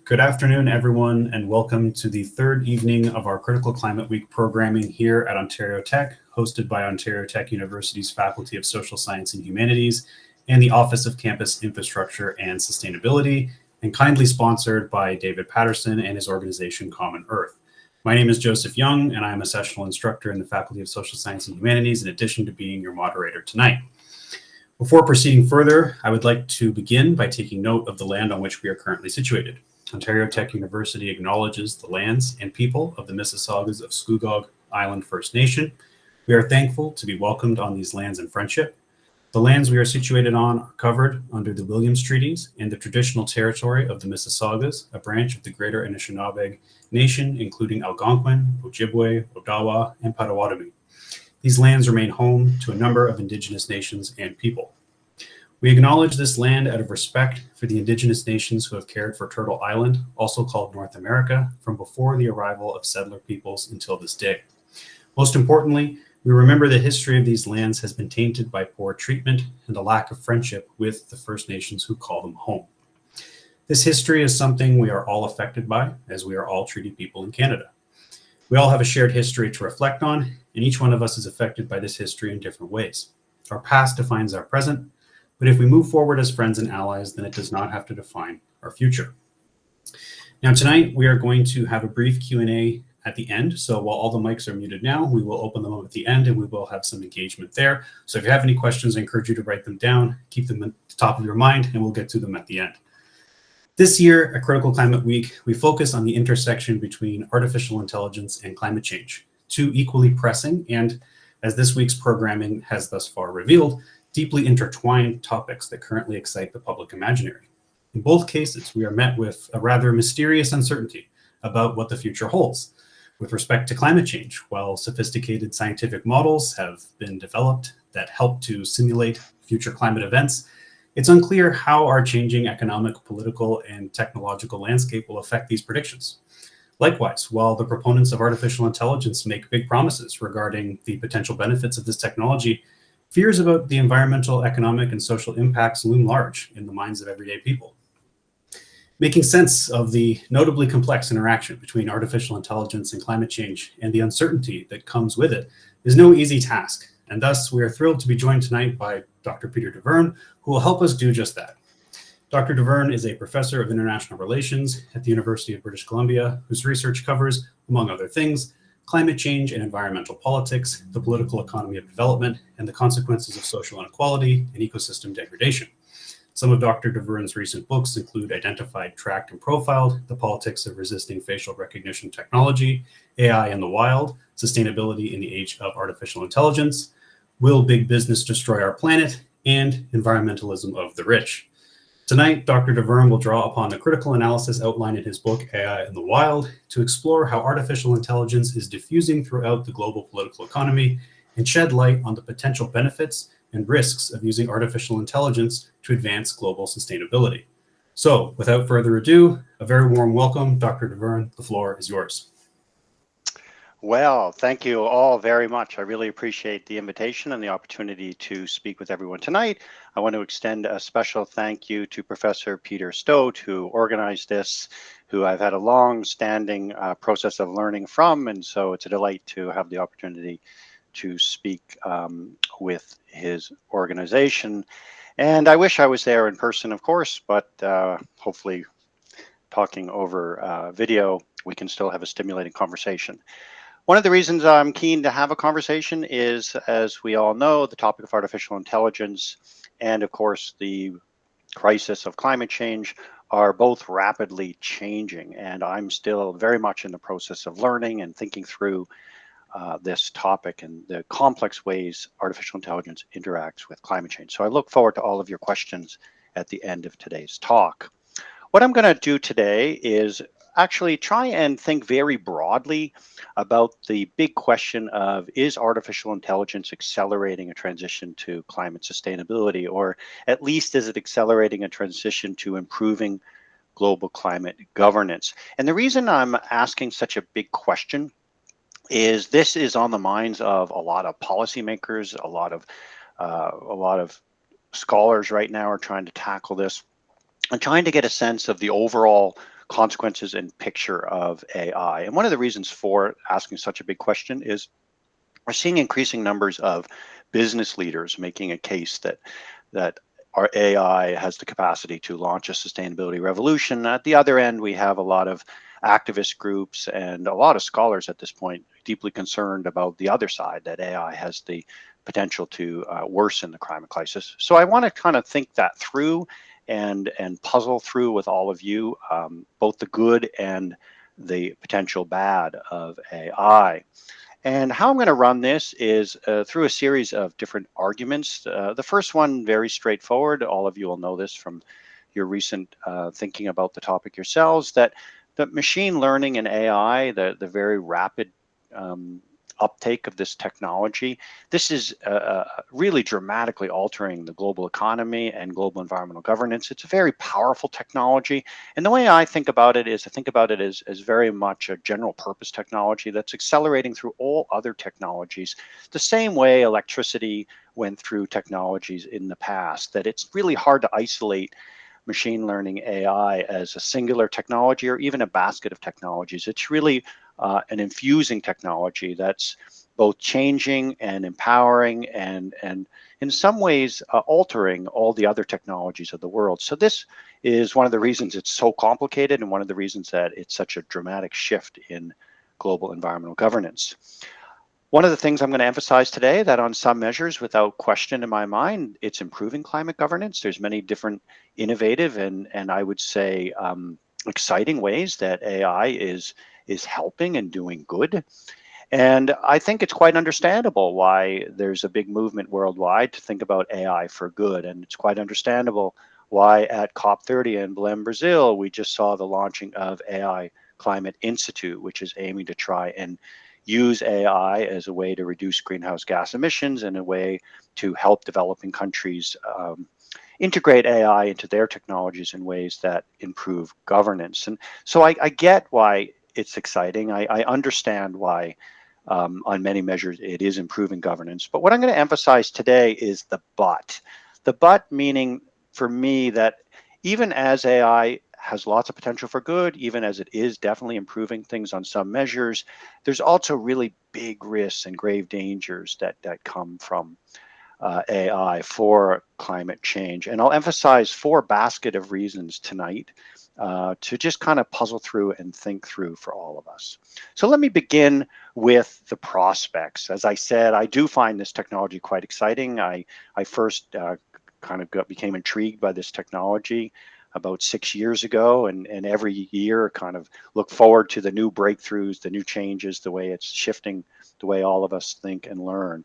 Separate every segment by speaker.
Speaker 1: Good afternoon, everyone, and welcome to the third evening of our Critical Climate Week programming here at Ontario Tech, hosted by Ontario Tech University's Faculty of Social Science and Humanities and the Office of Campus Infrastructure and Sustainability, and kindly sponsored by David Patterson and his organization Common Earth. My name is Joseph Young, and I am a sessional instructor in the Faculty of Social Science and Humanities, in addition to being your moderator tonight. Before proceeding further, I would like to begin by taking note of the land on which we are currently situated. Ontario Tech University acknowledges the lands and people of the Mississaugas of Scugog Island First Nation. We are thankful to be welcomed on these lands in friendship. The lands we are situated on are covered under the Williams Treaties and the traditional territory of the Mississaugas, a branch of the Greater Anishinaabe Nation, including Algonquin, Ojibwe, Odawa, and Potawatomi. These lands remain home to a number of Indigenous nations and people. We acknowledge this land out of respect for the Indigenous nations who have cared for Turtle Island, also called North America, from before the arrival of settler peoples until this day. Most importantly, we remember the history of these lands has been tainted by poor treatment and a lack of friendship with the First Nations who call them home. This history is something we are all affected by, as we are all treaty people in Canada. We all have a shared history to reflect on, and each one of us is affected by this history in different ways. Our past defines our present, but if we move forward as friends and allies, then it does not have to define our future. Now tonight, we are going to have a brief Q&A at the end. So while all the mics are muted now, we will open them up at the end and we will have some engagement there. So if you have any questions, I encourage you to write them down, keep them at the top of your mind, and we'll get to them at the end. This year at Critical Climate Week, we focus on the intersection between artificial intelligence and climate change, two equally pressing and, as this week's programming has thus far revealed, deeply intertwined topics that currently excite the public imaginary. In both cases, we are met with a rather mysterious uncertainty about what the future holds. With respect to climate change, while sophisticated scientific models have been developed that help to simulate future climate events, it's unclear how our changing economic, political, and technological landscape will affect these predictions. Likewise, while the proponents of artificial intelligence make big promises regarding the potential benefits of this technology, fears about the environmental, economic, and social impacts loom large in the minds of everyday people. Making sense of the notably complex interaction between artificial intelligence and climate change and the uncertainty that comes with it is no easy task, and thus we are thrilled to be joined tonight by Dr. Peter Dauvergne, who will help us do just that. Dr. Dauvergne is a professor of international relations at the University of British Columbia, whose research covers, among other things, climate change and environmental politics, the political economy of development, and the consequences of social inequality and ecosystem degradation. Some of Dr. Dauvergne's recent books include Identified, Tracked, and Profiled, The Politics of Resisting Facial Recognition Technology, AI in the Wild, Sustainability in the Age of Artificial Intelligence, Will Big Business Destroy Our Planet, and Environmentalism of the Rich. Tonight, Dr. Dauvergne will draw upon the critical analysis outlined in his book, AI in the Wild, to explore how artificial intelligence is diffusing throughout the global political economy and shed light on the potential benefits and risks of using artificial intelligence to advance global sustainability. So, without further ado, a very warm welcome, Dr. Dauvergne. The floor is yours.
Speaker 2: Well, thank you all very much. I really appreciate the invitation and the opportunity to speak with everyone tonight. I want to extend a special thank you to Professor Peter Dauvergne, who organized this, who I've had a long-standing process of learning from, and so it's a delight to have the opportunity to speak with his organization. And I wish I was there in person, of course, but hopefully talking over video, we can still have a stimulating conversation. One of the reasons I'm keen to have a conversation is, as we all know, the topic of artificial intelligence and, of course, the crisis of climate change are both rapidly changing. And I'm still very much in the process of learning and thinking through this topic and the complex ways artificial intelligence interacts with climate change. So I look forward to all of your questions at the end of today's talk. What I'm going to do today is actually try and think very broadly about the big question of, is artificial intelligence accelerating a transition to climate sustainability, or at least is it accelerating a transition to improving global climate governance? And the reason I'm asking such a big question is this is on the minds of a lot of policymakers, a lot of scholars right now are trying to tackle this and trying to get a sense of the overall consequences and picture of AI. And one of the reasons for asking such a big question is we're seeing increasing numbers of business leaders making a case that our AI has the capacity to launch a sustainability revolution. At the other end, we have a lot of activist groups and a lot of scholars at this point deeply concerned about the other side, that AI has the potential to worsen the climate crisis. So I want to kind of think that through and puzzle through with all of you, both the good and the potential bad of AI. And how I'm going to run this is through a series of different arguments. The first one, very straightforward. All of you will know this from your recent thinking about the topic yourselves, that machine learning and AI, the very rapid uptake of this technology, this is really dramatically altering the global economy and global environmental governance. It's a very powerful technology. And the way I think about it is, I think about it as very much a general purpose technology that's accelerating through all other technologies, the same way electricity went through technologies in the past, that it's really hard to isolate machine learning AI as a singular technology or even a basket of technologies. It's really an infusing technology that's both changing and empowering and in some ways altering all the other technologies of the world. So this is one of the reasons it's so complicated and one of the reasons that it's such a dramatic shift in global environmental governance. One of the things I'm going to emphasize today, that on some measures, without question in my mind, it's improving climate governance. There's many different innovative and I would say exciting ways that AI is helping and doing good. And I think it's quite understandable why there's a big movement worldwide to think about AI for good. And it's quite understandable why at COP30 in Belém, Brazil, we just saw the launching of AI Climate Institute, which is aiming to try and use AI as a way to reduce greenhouse gas emissions and a way to help developing countries integrate AI into their technologies in ways that improve governance. And so I get why it's exciting. I understand why on many measures it is improving governance. But what I'm going to emphasize today is the but. The but meaning for me that even as AI has lots of potential for good, even as it is definitely improving things on some measures, there's also really big risks and grave dangers that come from AI for climate change. And I'll emphasize 4 basket of reasons tonight to just kind of puzzle through and think through for all of us. So let me begin with the prospects. As I said, I do find this technology quite exciting. I first kind of became intrigued by this technology about 6 years ago, and every year kind of look forward to the new breakthroughs, the new changes, the way it's shifting the way all of us think and learn.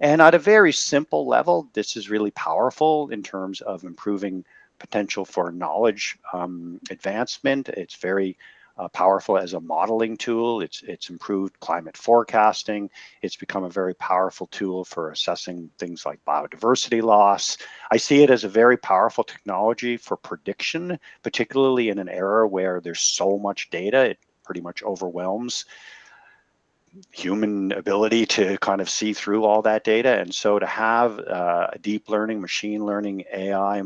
Speaker 2: And at a very simple level, this is really powerful in terms of improving potential for knowledge advancement. It's very powerful as a modeling tool. It's improved climate forecasting. It's become a very powerful tool for assessing things like biodiversity loss. I see it as a very powerful technology for prediction, particularly in an era where there's so much data. It pretty much overwhelms human ability to kind of see through all that data. And so to have a deep learning, machine learning, AI,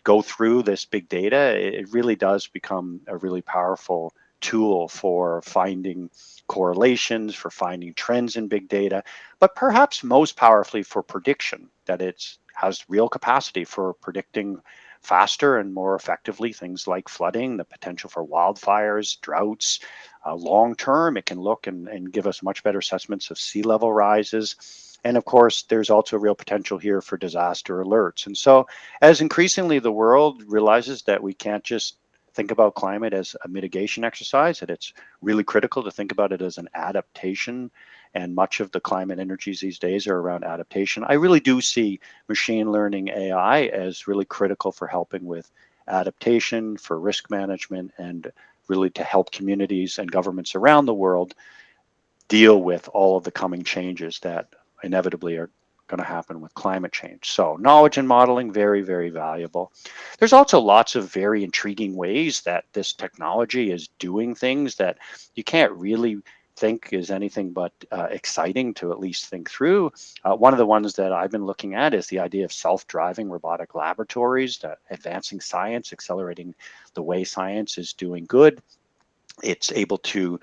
Speaker 2: go through this big data, it really does become a really powerful tool for finding correlations, for finding trends in big data, but perhaps most powerfully for prediction, that it has real capacity for predicting faster and more effectively things like flooding, the potential for wildfires, droughts. Long term, it can look and give us much better assessments of sea level rises. And of course, there's also real potential here for disaster alerts. And so as increasingly the world realizes that we can't just think about climate as a mitigation exercise, that it's really critical to think about it as an adaptation, and much of the climate energies these days are around adaptation, I really do see machine learning AI as really critical for helping with adaptation, for risk management, and really to help communities and governments around the world deal with all of the coming changes that inevitably are going to happen with climate change. So knowledge and modeling, very, very valuable. There's also lots of very intriguing ways that this technology is doing things that you can't really think is anything but exciting to at least think through. One of the ones that I've been looking at is the idea of self-driving robotic laboratories, that advancing science, accelerating the way science is doing good. It's able to,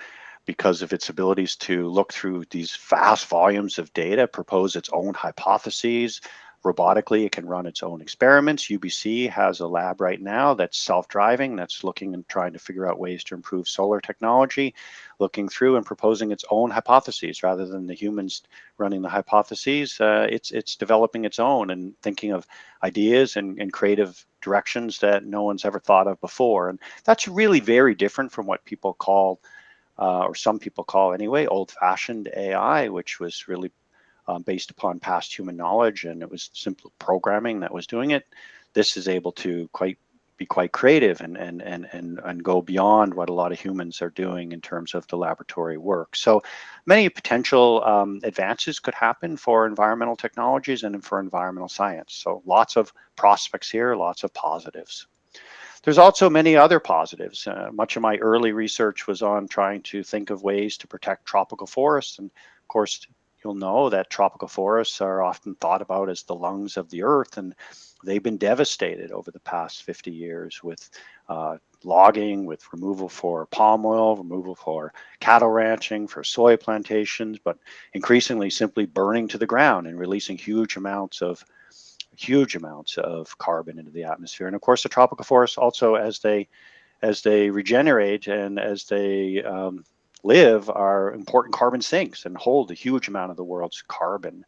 Speaker 2: because of its abilities to look through these vast volumes of data, propose its own hypotheses. Robotically, it can run its own experiments. UBC has a lab right now that's self-driving, that's looking and trying to figure out ways to improve solar technology, looking through and proposing its own hypotheses rather than the humans running the hypotheses. It's developing its own and thinking of ideas and creative directions that no one's ever thought of before. And that's really very different from what people call, or some people call anyway, old-fashioned AI, which was really based upon past human knowledge, and it was simple programming that was doing it. This is able to be quite creative and go beyond what a lot of humans are doing in terms of the laboratory work. So many potential advances could happen for environmental technologies and for environmental science. So lots of prospects here, lots of positives. There's also many other positives. Much of my early research was on trying to think of ways to protect tropical forests. And of course, you'll know that tropical forests are often thought about as the lungs of the earth, and they've been devastated over the past 50 years with logging, with removal for palm oil, removal for cattle ranching, for soy plantations, but increasingly simply burning to the ground and releasing huge amounts of carbon into the atmosphere. And of course, the tropical forests also, as they regenerate and as they live, are important carbon sinks and hold a huge amount of the world's carbon.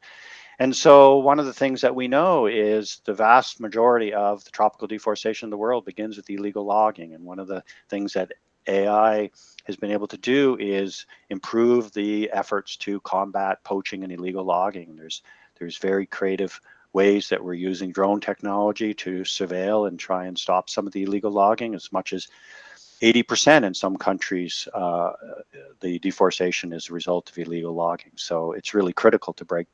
Speaker 2: And so one of the things that we know is the vast majority of the tropical deforestation in the world begins with illegal logging. And one of the things that AI has been able to do is improve the efforts to combat poaching and illegal logging. There's very creative ways that we're using drone technology to surveil and try and stop some of the illegal logging. As much as 80% in some countries, the deforestation is a result of illegal logging. So it's really critical to break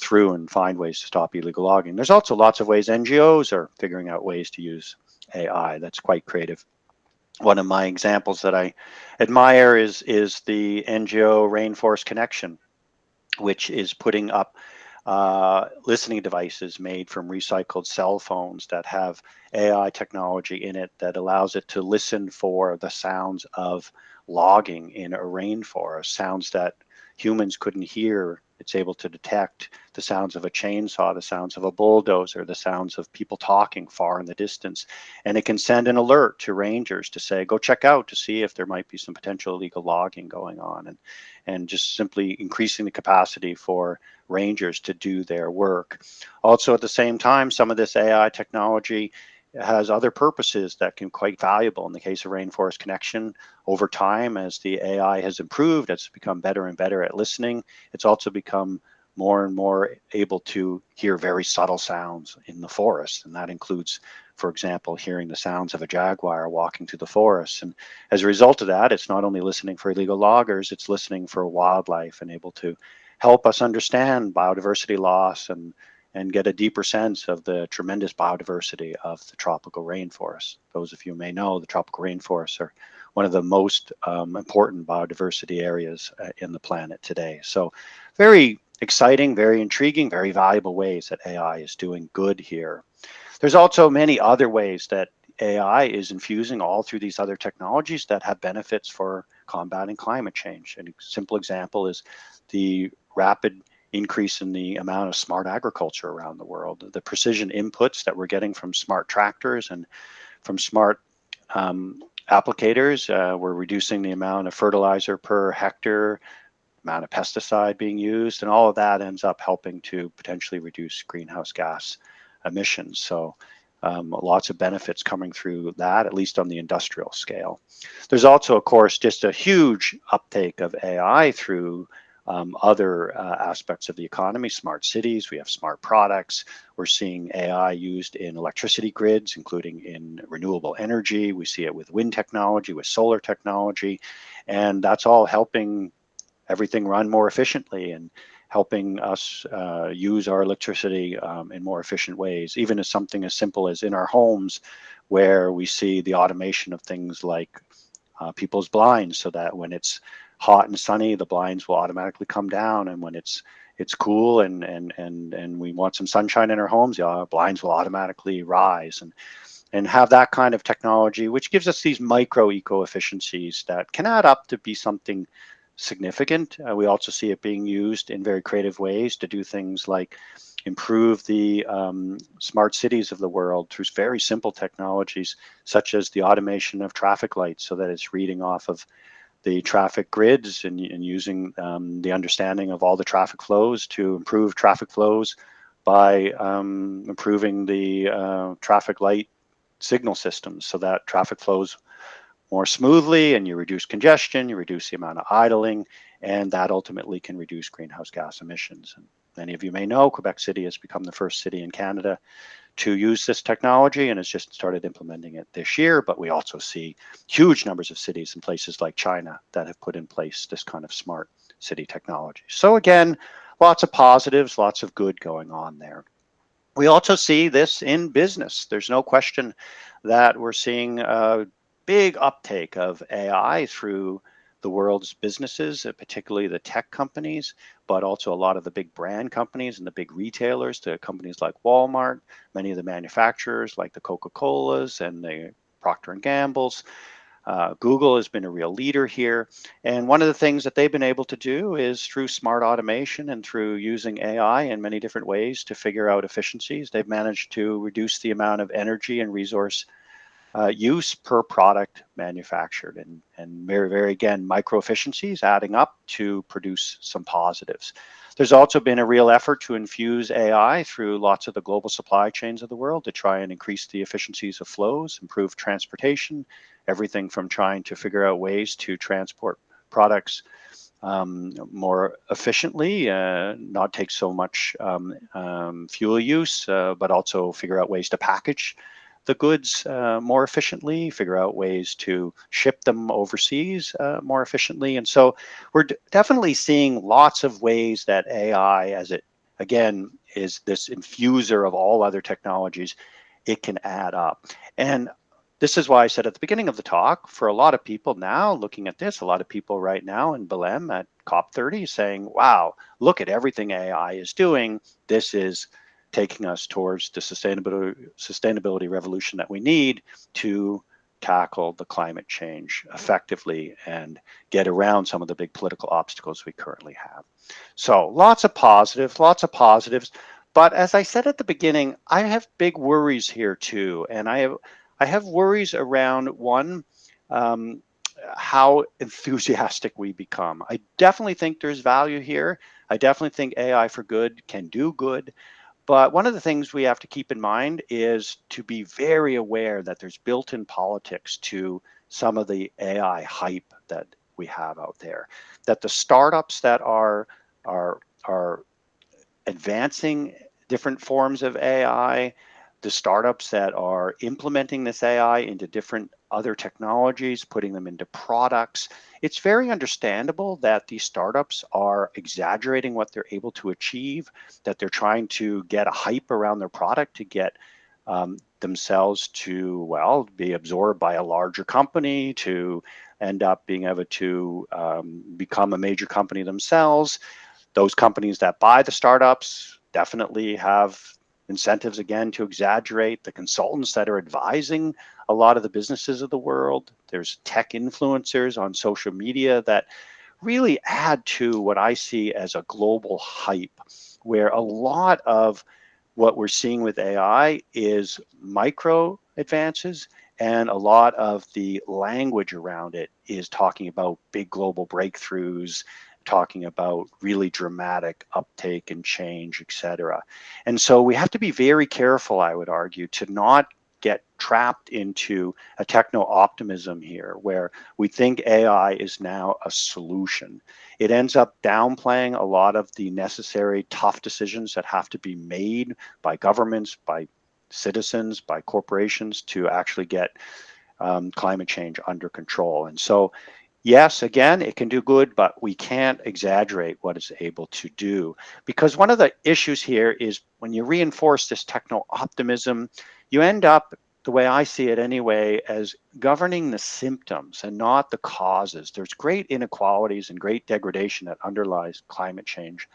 Speaker 2: through and find ways to stop illegal logging. There's also lots of ways NGOs are figuring out ways to use AI. That's quite creative. One of my examples that I admire is the NGO Rainforest Connection, which is putting up listening devices made from recycled cell phones that have AI technology in it that allows it to listen for the sounds of logging in a rainforest, sounds that humans couldn't hear. It's able to detect the sounds of a chainsaw, the sounds of a bulldozer, the sounds of people talking far in the distance. And it can send an alert to rangers to say, go check out to see if there might be some potential illegal logging going on, and just simply increasing the capacity for rangers to do their work. Also, at the same time, some of this AI technology has other purposes that can be quite valuable. In the case of Rainforest Connection, over time, as the AI has improved, it's become better and better at listening. It's also become more and more able to hear very subtle sounds in the forest. And that includes, for example, hearing the sounds of a jaguar walking through the forest. And as a result of that, it's not only listening for illegal loggers, it's listening for wildlife and able to help us understand biodiversity loss and get a deeper sense of the tremendous biodiversity of the tropical rainforests. Those of you may know, the tropical rainforests are one of the most important biodiversity areas in the planet today. So very exciting, very intriguing, very valuable ways that AI is doing good here. There's also many other ways that AI is infusing all through these other technologies that have benefits for combating climate change. And a simple example is the rapid increase in the amount of smart agriculture around the world. The precision inputs that we're getting from smart tractors and from smart applicators, we're reducing the amount of fertilizer per hectare, amount of pesticide being used, and all of that ends up helping to potentially reduce greenhouse gas emissions. So lots of benefits coming through that, at least on the industrial scale. There's also, of course, just a huge uptake of AI through other aspects of the economy, smart cities, we have smart products. We're seeing AI used in electricity grids, including in renewable energy. We see it with wind technology, with solar technology, and that's all helping everything run more efficiently and helping us use our electricity in more efficient ways, even as something as simple as in our homes, where we see the automation of things like people's blinds, so that when it's hot and sunny, the blinds will automatically come down, and when it's cool and we want some sunshine in our homes, the blinds will automatically rise, and have that kind of technology, which gives us these micro eco efficiencies that can add up to be something significant. We also see it being used in very creative ways to do things like improve the smart cities of the world through very simple technologies, such as the automation of traffic lights, so that it's reading off of the traffic grids and using the understanding of all the traffic flows to improve traffic flows by improving the traffic light signal systems, so that traffic flows more smoothly and you reduce congestion, you reduce the amount of idling, and that ultimately can reduce greenhouse gas emissions. And many of you may know Quebec City has become the first city in Canada to use this technology and has just started implementing it this year. But we also see huge numbers of cities in places like China that have put in place this kind of smart city technology. So again, lots of positives, lots of good going on there. We also see this in business. There's no question that we're seeing a big uptake of AI through the world's businesses, particularly the tech companies, but also a lot of the big brand companies and the big retailers, to companies like Walmart, many of the manufacturers like the Coca-Colas and the Procter and Gamble's. Google has been a real leader here. And one of the things that they've been able to do is through smart automation and through using AI in many different ways to figure out efficiencies, they've managed to reduce the amount of energy and resource use per product manufactured, and very, again, micro efficiencies adding up to produce some positives. There's also been a real effort to infuse AI through lots of the global supply chains of the world to try and increase the efficiencies of flows, improve transportation, everything from trying to figure out ways to transport products more efficiently, not take so much fuel use, but also figure out ways to package the goods more efficiently, figure out ways to ship them overseas more efficiently. And so we're definitely seeing lots of ways that AI, as it, again, is this infuser of all other technologies, it can add up. And this is why I said at the beginning of the talk, for a lot of people now looking at this, a lot of people right now in Belém at COP30 saying, wow, look at everything AI is doing. This is taking us towards the sustainability revolution that we need to tackle the climate change effectively and get around some of the big political obstacles we currently have. So lots of positives. But as I said at the beginning, I have big worries here too. And I have worries around one, how enthusiastic we become. I definitely think there's value here. I definitely think AI for good can do good. But one of the things we have to keep in mind is to be very aware that there's built-in politics to some of the AI hype that we have out there. That the startups that are advancing different forms of AI, the startups that are implementing this AI into different other technologies, putting them into products, it's very understandable that these startups are exaggerating what they're able to achieve, that they're trying to get a hype around their product to get themselves to, well, be absorbed by a larger company, to end up being able to become a major company themselves. Those companies that buy the startups definitely have incentives, again, to exaggerate. The consultants that are advising a lot of the businesses of the world, there's tech influencers on social media that really add to what I see as a global hype, where a lot of what we're seeing with AI is micro advances, and a lot of the language around it is talking about big global breakthroughs, talking about really dramatic uptake and change, etc. And so we have to be very careful, I would argue, to not get trapped into a techno-optimism here, where we think AI is now a solution. It ends up downplaying a lot of the necessary tough decisions that have to be made by governments, by citizens, by corporations to actually get climate change under control. And so yes, again, it can do good, but we can't exaggerate what it's able to do. Because one of the issues here is when you reinforce this techno-optimism, you end up the way I see it anyway, as governing the symptoms and not the causes. There's great inequalities and great degradation that underlies climate change.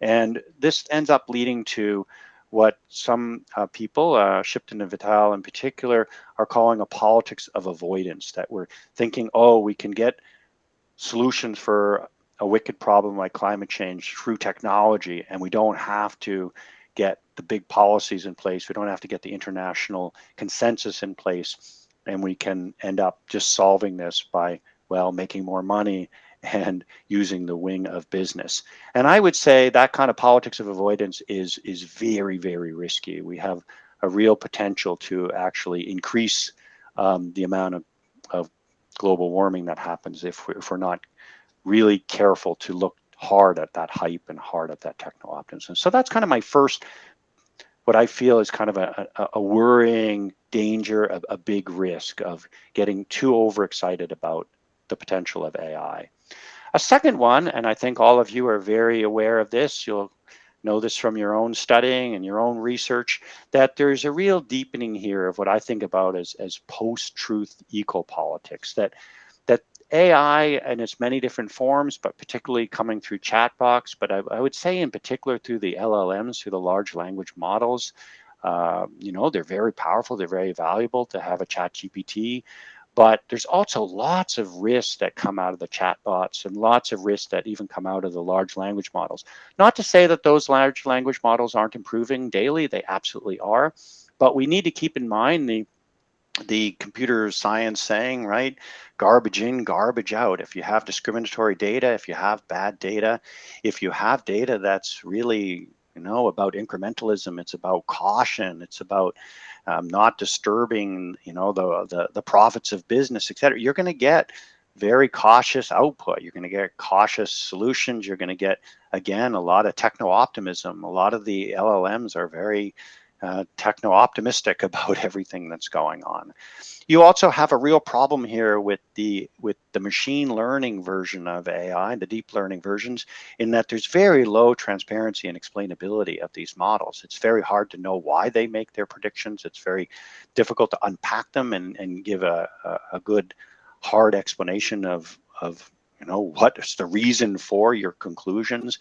Speaker 2: And this ends up leading to what some people, Shipton and Vitale in particular, are calling a politics of avoidance, that we're thinking, oh, we can get solutions for a wicked problem like climate change through technology, and we don't have to get the big policies in place. We don't have to get the international consensus in place, and we can end up just solving this by, well, making more money and using the wing of business. And I would say that kind of politics of avoidance is very, very risky. We have a real potential to actually increase the amount of global warming that happens if we're not really careful to look hard at that hype and hard at that techno-optimism. So that's kind of my first, what I feel is kind of a worrying danger, a big risk of getting too overexcited about the potential of AI. A second one, and I think all of you are very aware of this, you'll know this from your own studying and your own research, that there's a real deepening here of what I think about as post-truth eco-politics, that AI in its many different forms, but particularly coming through chatbots, but I would say in particular through the LLMs, through the large language models, they're very powerful, they're very valuable to have a chat GPT, but there's also lots of risks that come out of the chatbots and lots of risks that even come out of the large language models. Not to say that those large language models aren't improving daily, they absolutely are, but we need to keep in mind the computer science saying, right? Garbage in, garbage out. If you have discriminatory data, if you have bad data, if you have data that's really, about incrementalism, it's about caution, it's about not disturbing, the profits of business, et cetera, you're going to get very cautious output. You're going to get cautious solutions. You're going to get, again, a lot of techno-optimism. A lot of the LLMs are very techno-optimistic about everything that's going on. You also have a real problem here with the machine learning version of AI, the deep learning versions, in that there's very low transparency and explainability of these models. It's very hard to know why they make their predictions. It's very difficult to unpack them and give a good hard explanation of what is the reason for your conclusions.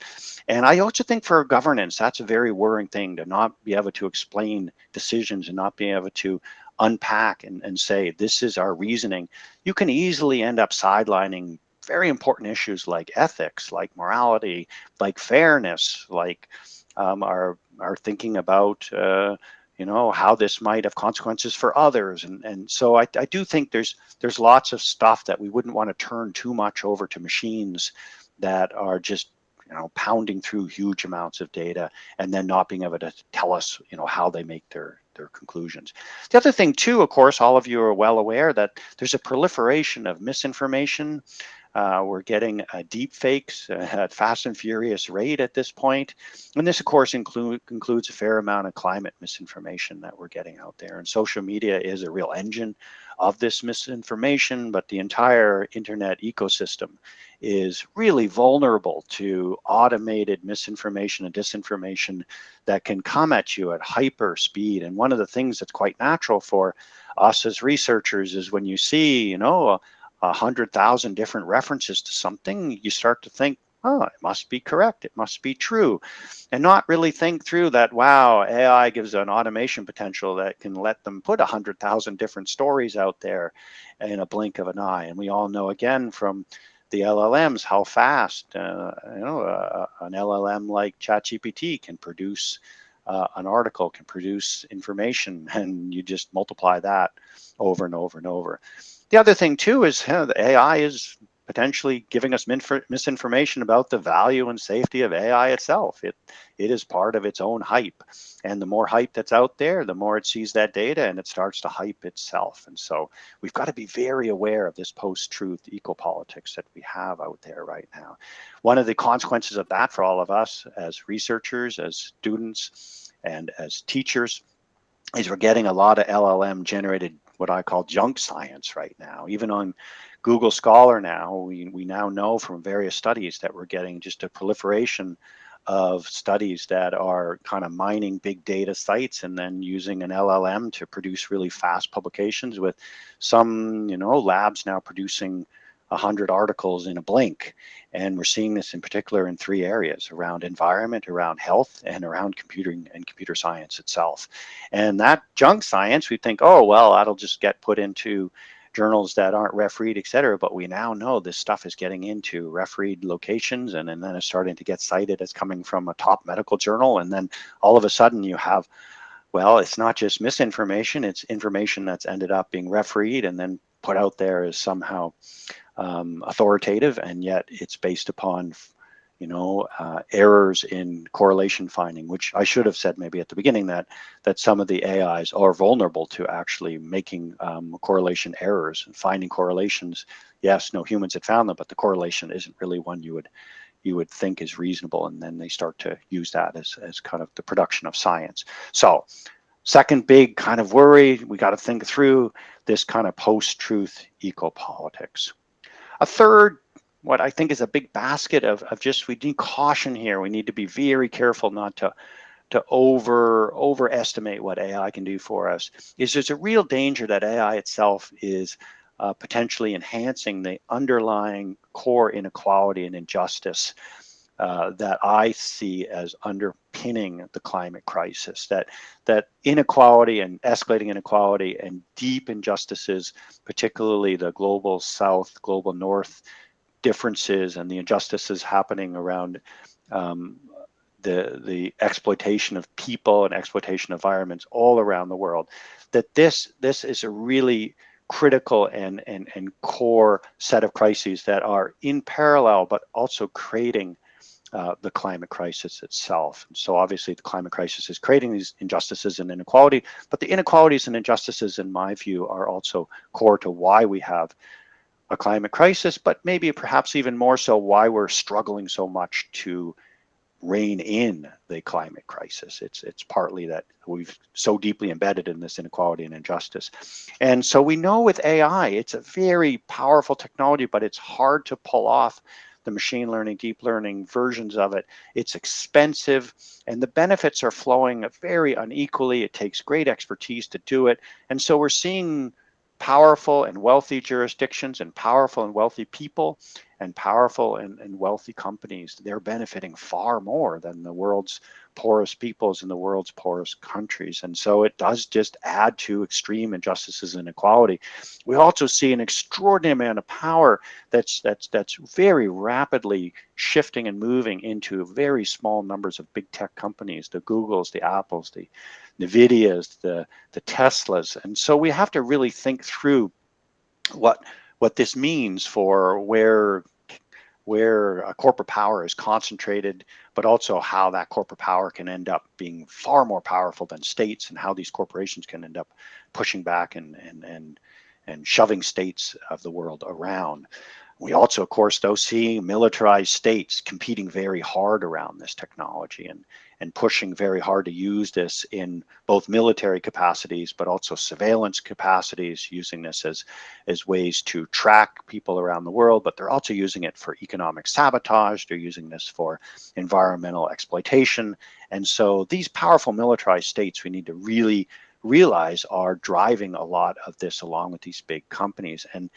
Speaker 2: And I also think for governance, that's a very worrying thing, to not be able to explain decisions and not be able to unpack and say, this is our reasoning. You can easily end up sidelining very important issues like ethics, like morality, like fairness, like our thinking about how this might have consequences for others. And so I do think there's lots of stuff that we wouldn't want to turn too much over to machines that are just pounding through huge amounts of data and then not being able to tell us how they make their conclusions. The other thing too, of course, all of you are well aware that there's a proliferation of misinformation. We're getting deep fakes at fast and furious rate at this point. And this, of course, includes a fair amount of climate misinformation that we're getting out there. And social media is a real engine of this misinformation, but the entire internet ecosystem is really vulnerable to automated misinformation and disinformation that can come at you at hyper speed. And one of the things that's quite natural for us as researchers is when you see, 100,000 different references to something, you start to think, oh, it must be correct, it must be true, and not really think through that, wow, AI gives an automation potential that can let them put 100,000 different stories out there in a blink of an eye. And we all know, again, from the LLMs, how fast an LLM like ChatGPT can produce an article, can produce information, and you just multiply that over and over and over. The other thing too is the AI is potentially giving us misinformation about the value and safety of AI itself. It is part of its own hype, and the more hype that's out there, the more it sees that data and it starts to hype itself. And so we've got to be very aware of this post-truth eco-politics that we have out there right now. One of the consequences of that for all of us as researchers, as students, and as teachers is we're getting a lot of LLM generated what I call junk science right now. Even on Google Scholar now, we now know from various studies that we're getting just a proliferation of studies that are kind of mining big data sites and then using an LLM to produce really fast publications, with some, labs now producing 100 articles in a blink. And we're seeing this in particular in 3 areas: around environment, around health, and around computing and computer science itself. And that junk science, we think, oh, well, that'll just get put into journals that aren't refereed, et cetera. But we now know this stuff is getting into refereed locations, and then it's starting to get cited as coming from a top medical journal. And then all of a sudden you have, well, it's not just misinformation, it's information that's ended up being refereed and then put out there as somehow authoritative, and yet it's based upon errors in correlation finding, which I should have said maybe at the beginning, that some of the AIs are vulnerable to actually making correlation errors and finding correlations. Yes, no humans had found them, but the correlation isn't really one you would think is reasonable, and then they start to use that as kind of the production of science. So second big kind of worry, we got to think through this kind of post-truth eco-politics. A third, what I think is a big basket of just, we need caution here. We need to be very careful not to overestimate what AI can do for us, is there's a real danger that AI itself is potentially enhancing the underlying core inequality and injustice that I see as underpinning the climate crisis. That inequality and escalating inequality and deep injustices, particularly the global south, global north differences, and the injustices happening around the exploitation of people and exploitation of environments all around the world, that this is a really critical and core set of crises that are in parallel, but also creating the climate crisis itself. And so obviously the climate crisis is creating these injustices and inequality, but the inequalities and injustices, in my view, are also core to why we have a climate crisis, but maybe perhaps even more so why we're struggling so much to rein in the climate crisis. It's partly that we've so deeply embedded in this inequality and injustice. And so we know with AI, it's a very powerful technology, but it's hard to pull off the machine learning, deep learning versions of it. It's expensive, and the benefits are flowing very unequally. It takes great expertise to do it. And so we're seeing powerful and wealthy jurisdictions and powerful and wealthy people and powerful and wealthy companies. They're benefiting far more than the world's poorest peoples in the world's poorest countries. And so it does just add to extreme injustices and inequality. We also see an extraordinary amount of power that's very rapidly shifting and moving into very small numbers of big tech companies, the Googles, the Apples, the NVIDIAs, the Teslas. And so we have to really think through what this means for where corporate power is concentrated, but also how that corporate power can end up being far more powerful than states, and how these corporations can end up pushing back and shoving states of the world around. We also, of course, though, see militarized states competing very hard around this technology and pushing very hard to use this in both military capacities, but also surveillance capacities, using this as ways to track people around the world. But they're also using it for economic sabotage. They're using this for environmental exploitation. And so these powerful militarized states, we need to really realize, are driving a lot of this along with these big companies. And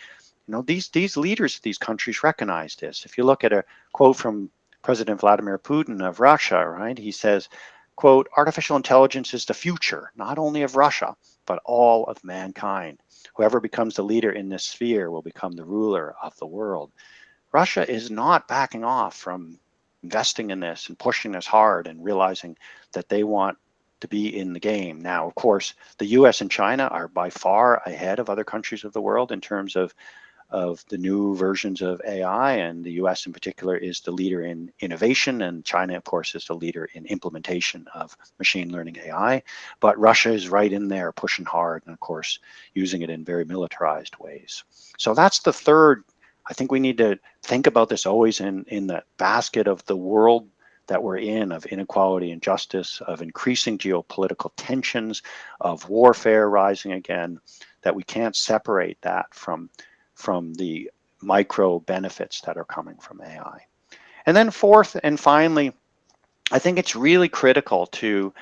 Speaker 2: these leaders of these countries recognize this. If you look at a quote from President Vladimir Putin of Russia, right, he says, quote, "Artificial intelligence is the future, not only of Russia, but all of mankind. Whoever becomes the leader in this sphere will become the ruler of the world." Russia is not backing off from investing in this and pushing this hard and realizing that they want to be in the game. Now, of course, the US and China are by far ahead of other countries of the world in terms of the new versions of AI, and the US in particular is the leader in innovation, and China, of course, is the leader in implementation of machine learning AI. But Russia is right in there pushing hard, and of course, using it in very militarized ways. So that's the third. I think we need to think about this always in the basket of the world that we're in, of inequality and justice, of increasing geopolitical tensions, of warfare rising again, that we can't separate that from the micro benefits that are coming from AI. And then fourth and finally, I think it's really critical to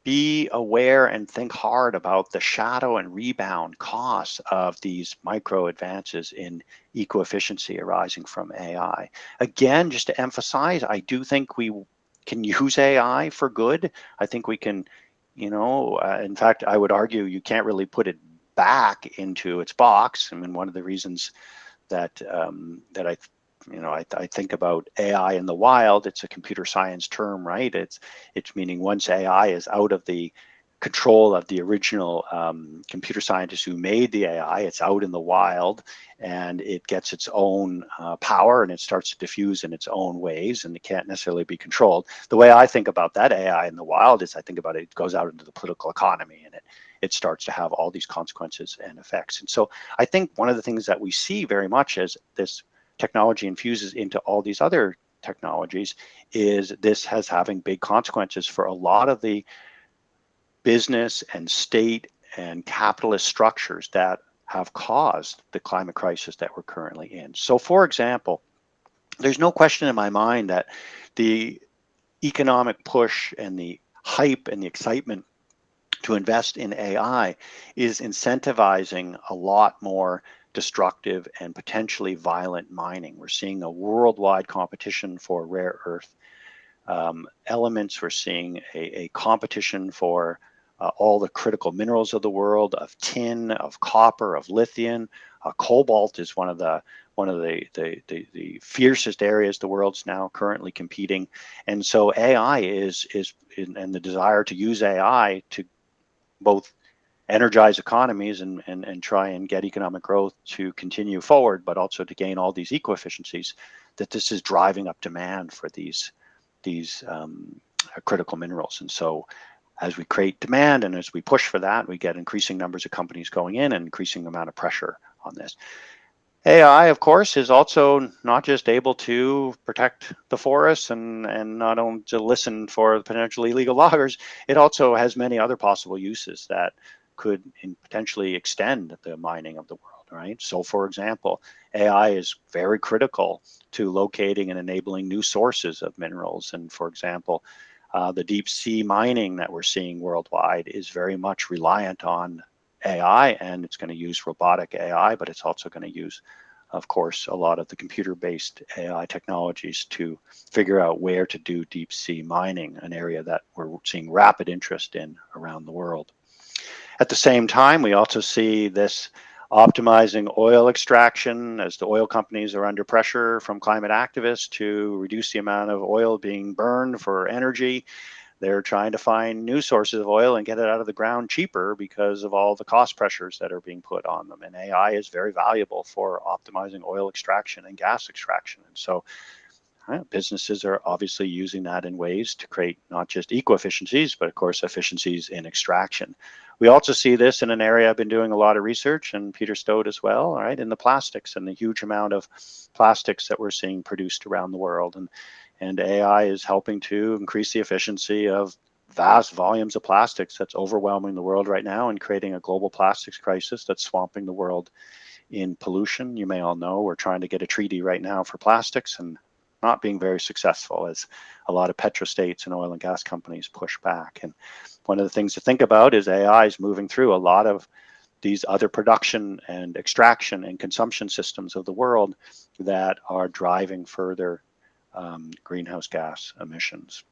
Speaker 2: be aware and think hard about the shadow and rebound costs of these micro advances in eco-efficiency arising from AI. Again, just to emphasize, I do think we can use AI for good. I think we can, in fact, I would argue you can't really put it back into its box. I mean, one of the reasons that I think about AI in the wild. It's a computer science term, right? It's meaning once AI is out of the control of the original computer scientists who made the AI, it's out in the wild and it gets its own power and it starts to diffuse in its own ways and it can't necessarily be controlled. The way I think about that AI in the wild is I think about it goes out into the political economy and it starts to have all these consequences and effects. And so I think one of the things that we see very much as this technology infuses into all these other technologies is this has having big consequences for a lot of the business and state and capitalist structures that have caused the climate crisis that we're currently in. So for example, there's no question in my mind that the economic push and the hype and the excitement to invest in AI is incentivizing a lot more destructive and potentially violent mining. We're seeing a worldwide competition for rare earth elements. We're seeing a competition for all the critical minerals of the world, of tin, of copper, of lithium. Cobalt is one of the fiercest areas the world's now currently competing. And so AI and the desire to use AI to both energize economies and try and get economic growth to continue forward, but also to gain all these eco-efficiencies, that this is driving up demand for these critical minerals. And so as we create demand and as we push for that, we get increasing numbers of companies going in and increasing amount of pressure on this. AI, of course, is also not just able to protect the forests and not only to listen for potential illegal loggers, it also has many other possible uses that could potentially extend the mining of the world, right? So for example, AI is very critical to locating and enabling new sources of minerals. And for example, the deep sea mining that we're seeing worldwide is very much reliant on AI, and it's going to use robotic AI, but it's also going to use, of course, a lot of the computer-based AI technologies to figure out where to do deep sea mining, an area that we're seeing rapid interest in around the world. At the same time, we also see this optimizing oil extraction as the oil companies are under pressure from climate activists to reduce the amount of oil being burned for energy. They're trying to find new sources of oil and get it out of the ground cheaper because of all the cost pressures that are being put on them. And AI is very valuable for optimizing oil extraction and gas extraction. And so businesses are obviously using that in ways to create not just eco-efficiencies, but of course efficiencies in extraction. We also see this in an area I've been doing a lot of research, and Peter Dauvergne as well, right, in the plastics and the huge amount of plastics that we're seeing produced around the world. And AI is helping to increase the efficiency of vast volumes of plastics that's overwhelming the world right now and creating a global plastics crisis that's swamping the world in pollution. You may all know we're trying to get a treaty right now for plastics and not being very successful as a lot of petrostates and oil and gas companies push back. And one of the things to think about is AI is moving through a lot of these other production and extraction and consumption systems of the world that are driving further greenhouse gas emissions.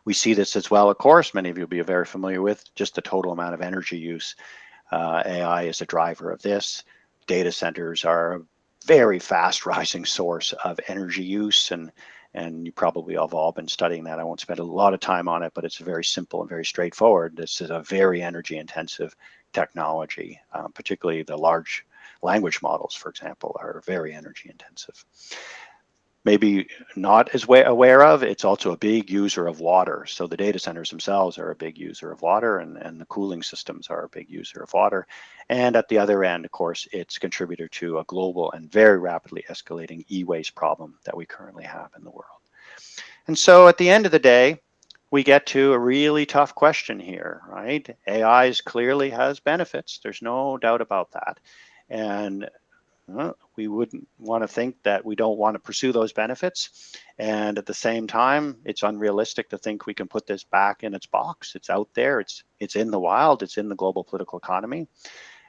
Speaker 2: We see this as well, of course, many of you will be very familiar with just the total amount of energy use. AI is a driver of this. Data centers are a very fast rising source of energy use, and you probably have all been studying that. I won't spend a lot of time on it, but it's very simple and very straightforward. This is a very energy intensive technology, particularly the large language models, for example, are very energy intensive. Maybe not as aware of, it's also a big user of water. So the data centers themselves are a big user of water, and the cooling systems are a big user of water. And at the other end, of course, it's a contributor to a global and very rapidly escalating e-waste problem that we currently have in the world. And so at the end of the day, we get to a really tough question here, right? AI clearly has benefits. There's no doubt about that. And We wouldn't want to think that we don't want to pursue those benefits. And at the same time, it's unrealistic to think we can put this back in its box. It's out there, it's in the wild, it's in the global political economy.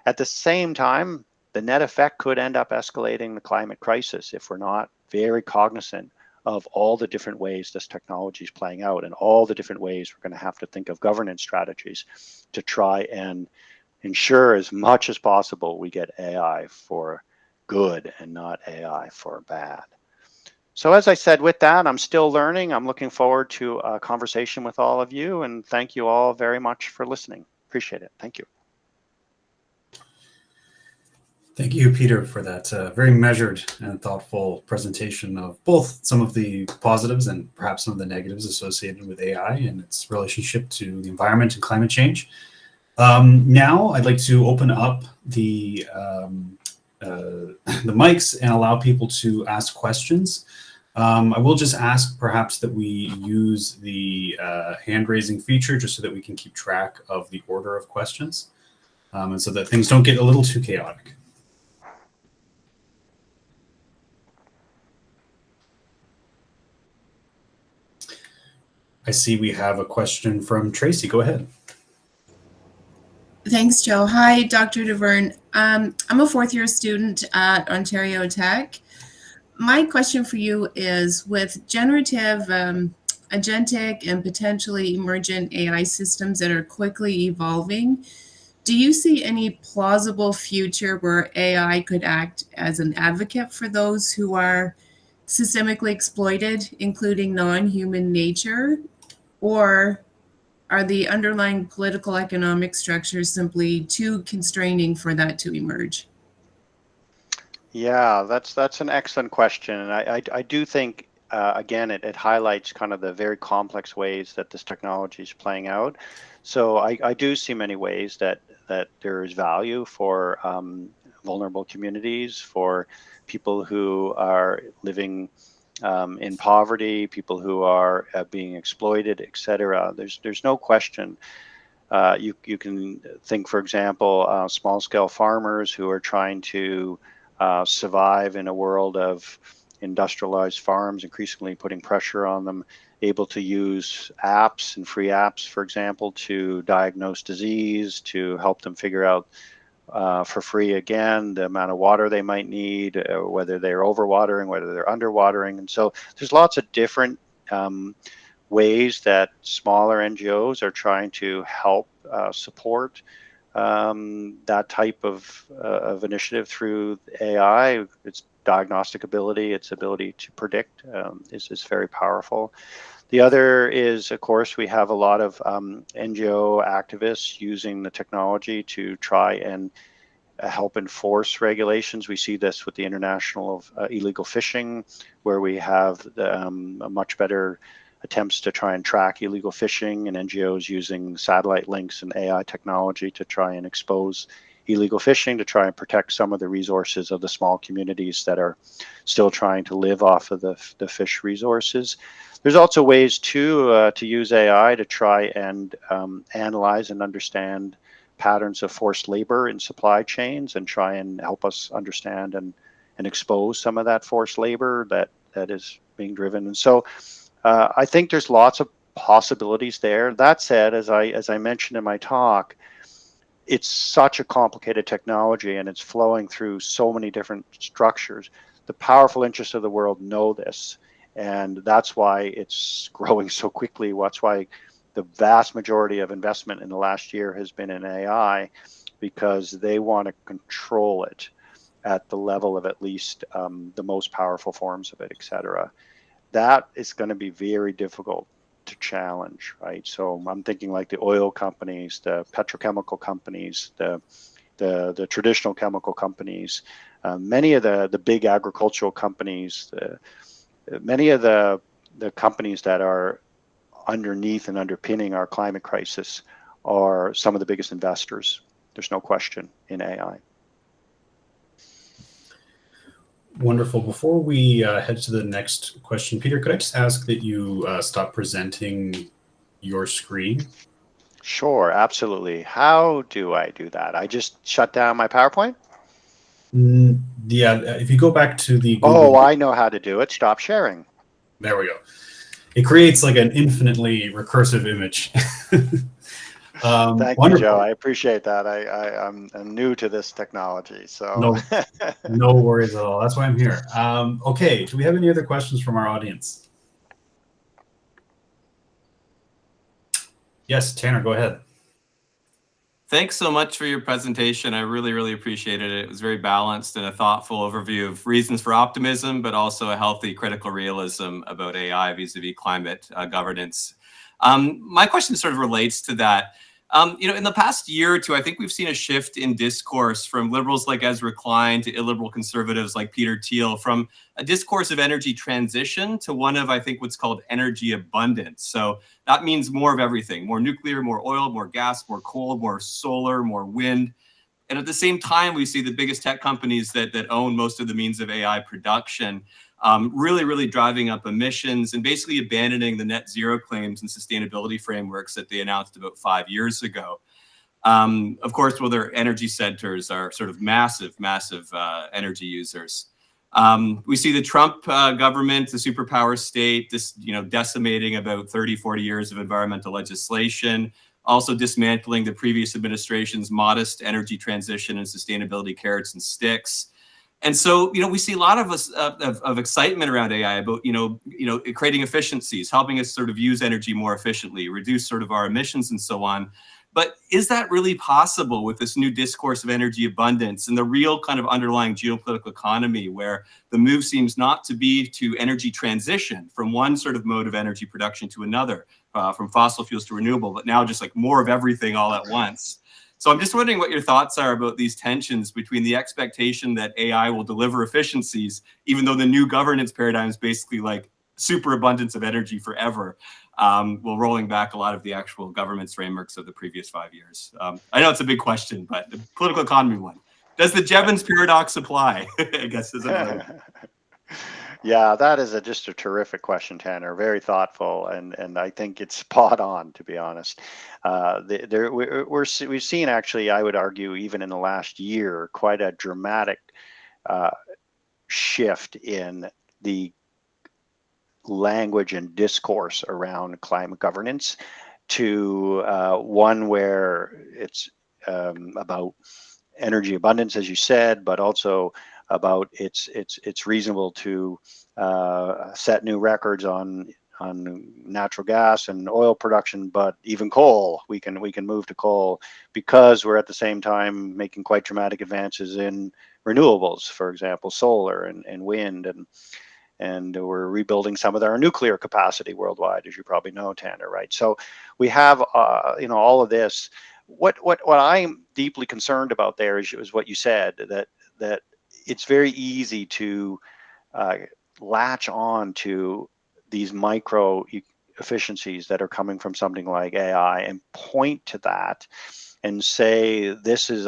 Speaker 2: At the same time, the net effect could end up escalating the climate crisis if we're not very cognizant of all the different ways this technology is playing out and all the different ways we're going to have to think of governance strategies to try and ensure as much as possible we get AI for good and not AI for bad. So as I said, with that, I'm still learning. I'm looking forward to a conversation with all of you, and thank you all very much for listening. Appreciate it. Thank you.
Speaker 1: Thank you, Peter, for that very measured and thoughtful presentation of both some of the positives and perhaps some of the negatives associated with AI and its relationship to the environment and climate change. Now, I'd like to open up the mics and allow people to ask questions. I will just ask perhaps that we use the hand raising feature just so that we can keep track of the order of questions and so that things don't get a little too chaotic. I see we have a question from Tracy. Go ahead.
Speaker 3: Thanks, Joe. Hi, Dr. Dauvergne. I'm a fourth-year student at Ontario Tech. My question for you is, with generative, agentic, and potentially emergent AI systems that are quickly evolving, do you see any plausible future where AI could act as an advocate for those who are systemically exploited, including non-human nature? Or are the underlying political economic structures simply too constraining for that to emerge?
Speaker 2: Yeah, that's an excellent question, and I do think again it highlights kind of the very complex ways that this technology is playing out. So I do see many ways that there is value for vulnerable communities, for people who are living in poverty, people who are being exploited, etc. There's no question. You can think, for example, small-scale farmers who are trying to survive in a world of industrialized farms, increasingly putting pressure on them, able to use apps and free apps, for example, to diagnose disease, to help them figure out for free again the amount of water they might need, whether they're overwatering, whether they're underwatering. And so there's lots of different ways that smaller NGOs are trying to help support that type of initiative through AI. Its diagnostic ability, its ability to predict is very powerful. The other is, of course, we have a lot of NGO activists using the technology to try and help enforce regulations. We see this with the international illegal fishing, where we have a much better attempts to try and track illegal fishing, and NGOs using satellite links and AI technology to try and expose illegal fishing, to try and protect some of the resources of the small communities that are still trying to live off of the fish resources. There's also ways to use AI to try and analyze and understand patterns of forced labor in supply chains and try and help us understand and expose some of that forced labor that is being driven. And so I think there's lots of possibilities there. That said, as I mentioned in my talk, it's such a complicated technology and it's flowing through so many different structures. The powerful interests of the world know this, and that's why it's growing so quickly. That's why the vast majority of investment in the last year has been in AI, because they want to control it at the level of at least the most powerful forms of it, et cetera. That is going to be very difficult to challenge, right? So I'm thinking like the oil companies, the petrochemical companies, the traditional chemical companies, many of the big agricultural companies, many of the companies that are underneath and underpinning our climate crisis are some of the biggest investors. There's no question in AI.
Speaker 1: Wonderful. Before we head to the next question, Peter, could I just ask that you stop presenting your screen?
Speaker 2: Sure, absolutely. How do I do that? I just shut down my PowerPoint?
Speaker 1: Yeah, if you go back to the
Speaker 2: Oh,
Speaker 1: Google,
Speaker 2: I know how to do it. Stop sharing.
Speaker 1: there we go. It creates like an infinitely recursive image.
Speaker 2: Thank you, Joe.
Speaker 1: Wonderful.
Speaker 2: I appreciate that. I'm new to this technology, so.
Speaker 1: No, no worries at all. That's why I'm here. Okay, do we have any other questions from our audience? Yes, Tanner, go ahead.
Speaker 4: Thanks so much for your presentation. I really, really appreciated it. It was very balanced and a thoughtful overview of reasons for optimism, but also a healthy critical realism about AI vis-a-vis climate governance. My question sort of relates to that. In the past year or two, I think we've seen a shift in discourse from liberals like Ezra Klein to illiberal conservatives like Peter Thiel, from a discourse of energy transition to one of, I think, what's called energy abundance. So that means more of everything: more nuclear, more oil, more gas, more coal, more solar, more wind. And at the same time, we see the biggest tech companies that own most of the means of AI production really driving up emissions and basically abandoning the net zero claims and sustainability frameworks that they announced about 5 years ago. Of course, well, their energy centers are sort of massive energy users. We see the Trump government, the superpower state, decimating about 30, 40 years of environmental legislation, also dismantling the previous administration's modest energy transition and sustainability carrots and sticks. And so, we see a lot of excitement around AI about, creating efficiencies, helping us sort of use energy more efficiently, reduce sort of our emissions and so on. But is that really possible with this new discourse of energy abundance and the real kind of underlying geopolitical economy, where the move seems not to be to energy transition from one sort of mode of energy production to another, from fossil fuels to renewable, but now just like more of everything all at once? So I'm just wondering what your thoughts are about these tensions between the expectation that AI will deliver efficiencies, even though the new governance paradigm is basically like superabundance of energy forever, while rolling back a lot of the actual government's frameworks of the previous 5 years. I know it's a big question, but the political economy one. Does the Jevons paradox apply? I guess is another.
Speaker 2: Yeah, that is just a terrific question, Tanner. Very thoughtful, and I think it's spot on, to be honest. We've seen, actually, I would argue, even in the last year, quite a dramatic shift in the language and discourse around climate governance to one where it's about energy abundance, as you said, but also about it's reasonable to set new records on natural gas and oil production, but even coal, we can move to coal, because we're at the same time making quite dramatic advances in renewables, for example, solar and wind, and we're rebuilding some of our nuclear capacity worldwide, as you probably know, Tanner, right? So we have all of this. What I'm deeply concerned about there is what you said, that it's very easy to latch on to these micro efficiencies that are coming from something like AI and point to that and say this is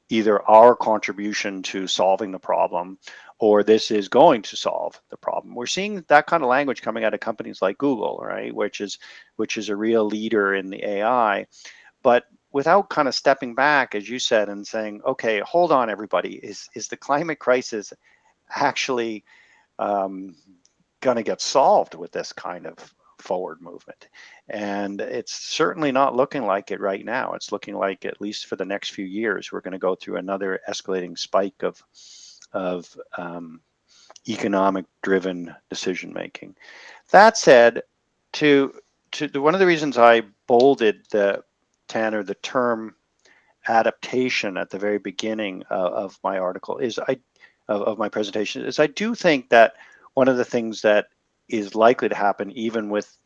Speaker 2: either our contribution to solving the problem, or this is going to solve the problem. We're seeing that kind of language coming out of companies like Google, right, which is a real leader in the AI, but without kind of stepping back, as you said, and saying, okay, hold on, everybody, is the climate crisis actually going to get solved with this kind of forward movement? And it's certainly not looking like it right now. It's looking like, at least for the next few years, we're going to go through another escalating spike of economic driven decision making. That said, to one of the reasons I bolded the term adaptation at the very beginning of my article of my presentation is I do think that one of the things that is likely to happen, even with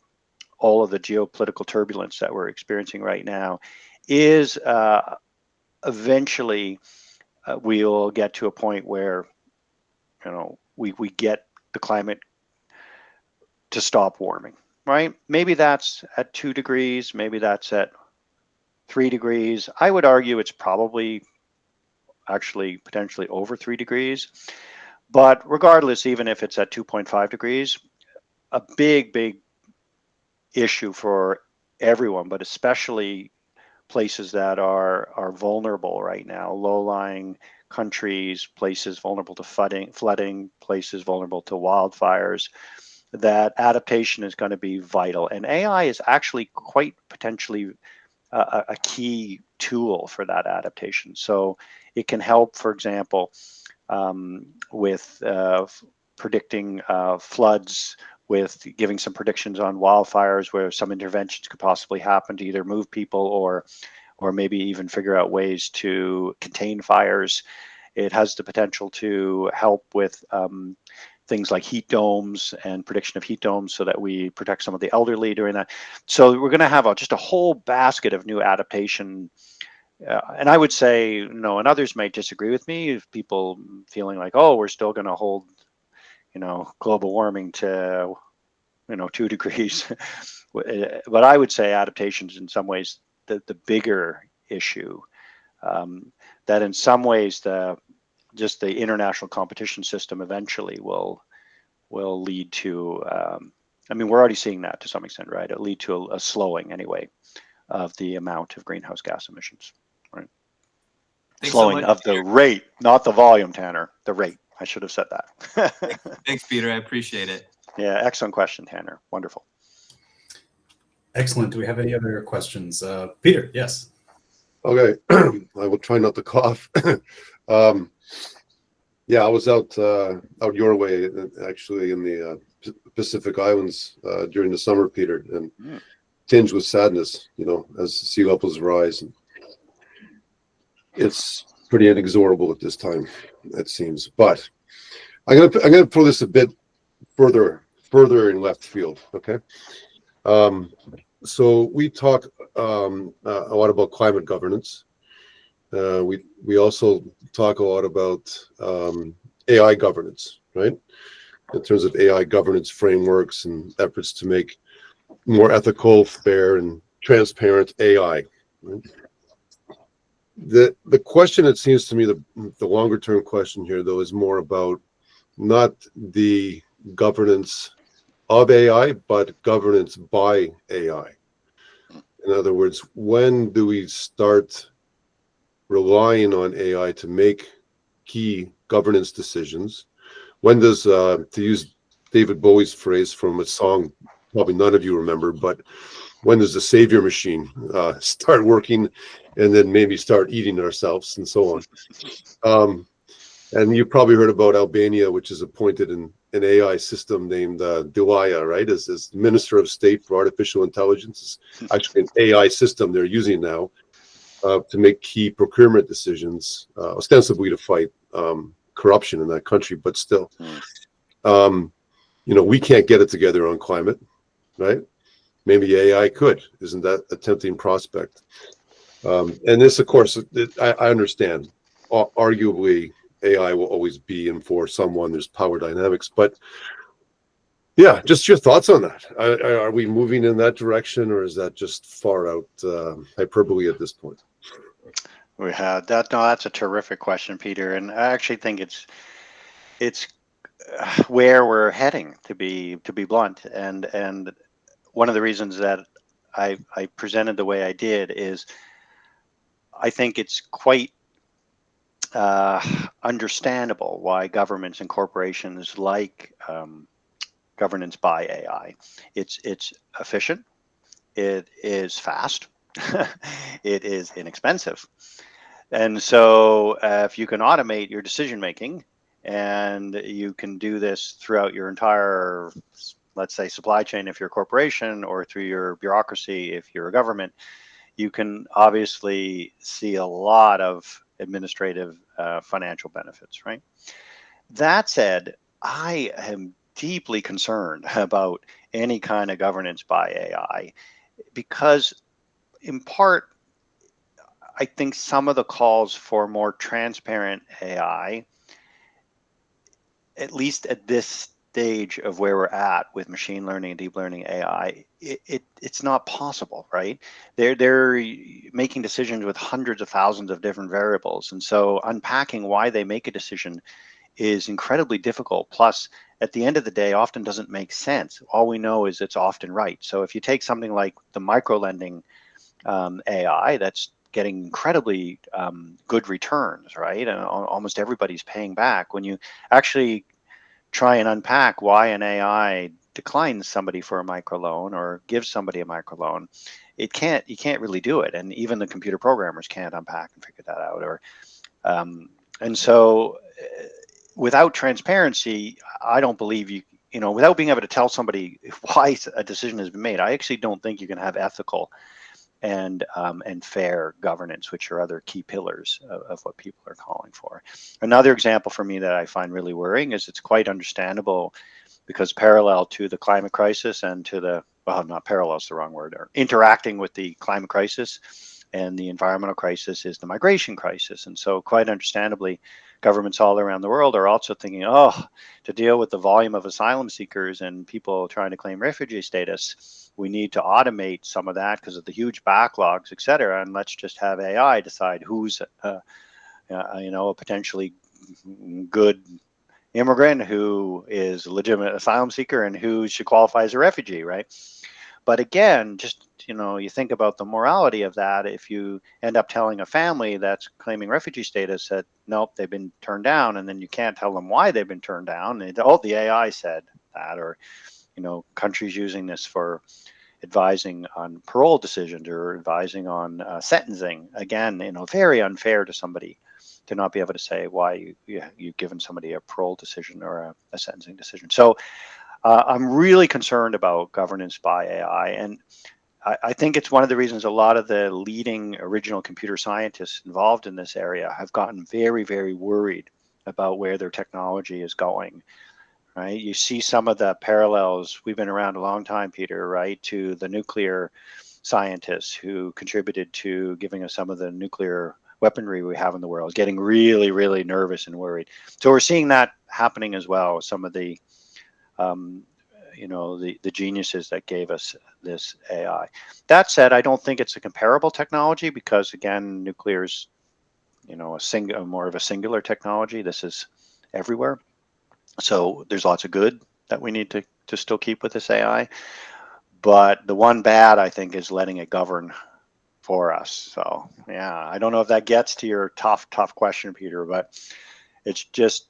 Speaker 2: all of the geopolitical turbulence that we're experiencing right now, is eventually we'll get to a point where we get the climate to stop warming, right? Maybe that's at 2 degrees, maybe that's at 3 degrees. I would argue it's probably actually potentially over 3 degrees. But regardless, even if it's at 2.5 degrees, a big issue for everyone, but especially places that are vulnerable right now, low-lying countries, places vulnerable to flooding, places vulnerable to wildfires, that adaptation is going to be vital. And AI is actually quite potentially a key tool for that adaptation. So it can help, for example, with predicting floods, with giving some predictions on wildfires where some interventions could possibly happen to either move people or maybe even figure out ways to contain fires. It has the potential to help with things like heat domes and prediction of heat domes so that we protect some of the elderly during that. So we're going to have just a whole basket of new adaptation. And I would say, and others might disagree with me, if people feeling like, oh, we're still going to hold, global warming to, 2 degrees. But I would say adaptations in some ways the bigger issue, that in some ways just the international competition system eventually will lead to, we're already seeing that to some extent, right? It'll lead to a slowing anyway of the amount of greenhouse gas emissions, right? Slowing of the rate, not the volume, Tanner, the rate. I should have said that.
Speaker 4: Thanks, Peter. I appreciate it.
Speaker 2: Yeah, excellent question, Tanner. Wonderful.
Speaker 1: Excellent. Do we have any other questions? Peter, yes.
Speaker 5: Okay, I will try not to cough. Yeah, I was out your way, actually, in the Pacific Islands during the summer, Peter, and tinged with sadness, as sea levels rise. And it's pretty inexorable at this time, it seems. But I'm gonna throw this a bit further in left field. Okay. So we talk a lot about climate governance. We also talk a lot about AI governance, right? In terms of AI governance frameworks and efforts to make more ethical, fair, and transparent AI. Right? The question, it seems to me, the longer term question here, though, is more about not the governance of AI, but governance by AI. In other words, when do we start relying on AI to make key governance decisions? When does, to use David Bowie's phrase from a song probably none of you remember, but when does the savior machine start working and then maybe start eating ourselves and so on? And you've probably heard about Albania, which has appointed an AI system named Delia, right, as Minister of State for Artificial Intelligence. It's actually an AI system they're using now to make key procurement decisions, ostensibly to fight corruption in that country, but still. We can't get it together on climate, right? Maybe AI could. Isn't that a tempting prospect? And this, of course, I understand. Arguably, AI will always be in for someone. There's power dynamics, but yeah, just your thoughts on that. Are we moving in that direction, or is that just far out hyperbole at this point?
Speaker 2: We had that. No, that's a terrific question, Peter, and I actually think it's where we're heading, to be blunt. And one of the reasons that I presented the way I did is I think it's quite understandable why governments and corporations like governance by AI. It's efficient, it is fast, it is inexpensive. And so if you can automate your decision making, and you can do this throughout your entire, let's say, supply chain if you're a corporation, or through your bureaucracy if you're a government, you can obviously see a lot of administrative financial benefits, right? That said, I am deeply concerned about any kind of governance by AI, because in part, I think some of the calls for more transparent AI, at least at this stage of where we're at with machine learning and deep learning AI, it's not possible, right? They're making decisions with hundreds of thousands of different variables, and so unpacking why they make a decision is incredibly difficult. Plus, at the end of the day, often doesn't make sense. All we know is it's often right. So if you take something like the micro lending AI that's getting incredibly good returns, right? And almost everybody's paying back. When you actually try and unpack why an AI declines somebody for a microloan or gives somebody a microloan, you can't really do it. And even the computer programmers can't unpack and figure that out. And so without transparency, I don't believe without being able to tell somebody why a decision has been made, I actually don't think you can have ethical and fair governance, which are other key pillars of what people are calling for. Another example for me that I find really worrying is it's quite understandable, because parallel to the climate crisis and to the, well, not parallel is the wrong word, or interacting with the climate crisis and the environmental crisis is the migration crisis. And so quite understandably, governments all around the world are also thinking, to deal with the volume of asylum seekers and people trying to claim refugee status, we need to automate some of that because of the huge backlogs, et cetera. And let's just have AI decide who's, a potentially good immigrant, who is a legitimate asylum seeker, and who should qualify as a refugee, right? But again, just, you think about the morality of that. If you end up telling a family that's claiming refugee status that, nope, they've been turned down, and then you can't tell them why they've been turned down. And, the AI said that, or, countries using this for advising on parole decisions or advising on sentencing. Again, very unfair to somebody to not be able to say why you've given somebody a parole decision or a sentencing decision. So I'm really concerned about governance by AI. And I think it's one of the reasons a lot of the leading original computer scientists involved in this area have gotten very, very worried about where their technology is going. Right? You see some of the parallels. We've been around a long time, Peter, right, to the nuclear scientists who contributed to giving us some of the nuclear weaponry we have in the world, getting really, really nervous and worried. So we're seeing that happening as well. Some of the the geniuses that gave us this AI. That said, I don't think it's a comparable technology because, again, nuclear is, more of a singular technology. This is everywhere. So there's lots of good that we need to still keep with this AI. But the one bad, I think, is letting it govern for us. So, yeah, I don't know if that gets to your tough question, Peter, but it's just,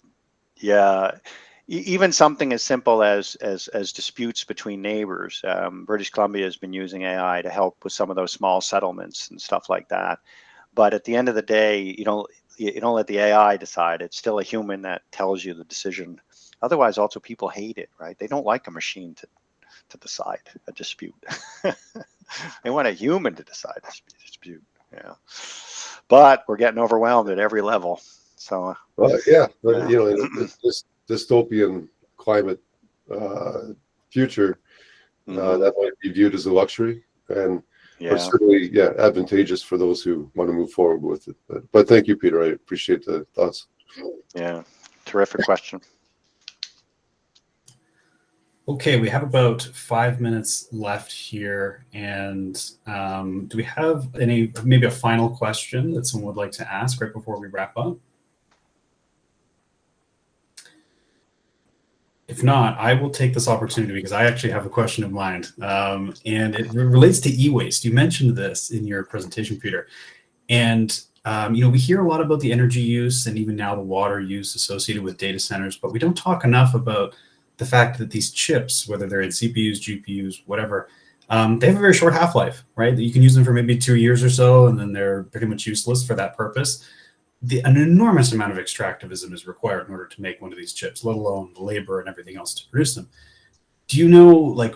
Speaker 2: yeah. Even something as simple as disputes between neighbors. British Columbia has been using AI to help with some of those small settlements and stuff like that. But at the end of the day, you don't let the AI decide. It's still a human that tells you the decision. Otherwise, also people hate it, right? They don't like a machine to decide a dispute. They want a human to decide a dispute. Yeah. But we're getting overwhelmed at every level. So.
Speaker 5: Yeah, but this dystopian climate future, that might be viewed as a luxury, and but certainly, advantageous for those who want to move forward with it. But thank you, Peter. I appreciate the thoughts.
Speaker 2: Yeah, terrific question.
Speaker 1: Okay, we have about 5 minutes left here, and do we have maybe a final question that someone would like to ask right before we wrap up? If not, I will take this opportunity because I actually have a question in mind, and it relates to e-waste. You mentioned this in your presentation, Peter, and we hear a lot about the energy use and even now the water use associated with data centers, but we don't talk enough about the fact that these chips, whether they're in CPUs, GPUs, whatever, they have a very short half-life, right? You can use them for maybe 2 years or so, and then they're pretty much useless for that purpose. An enormous amount of extractivism is required in order to make one of these chips, let alone the labor and everything else to produce them. Do you know,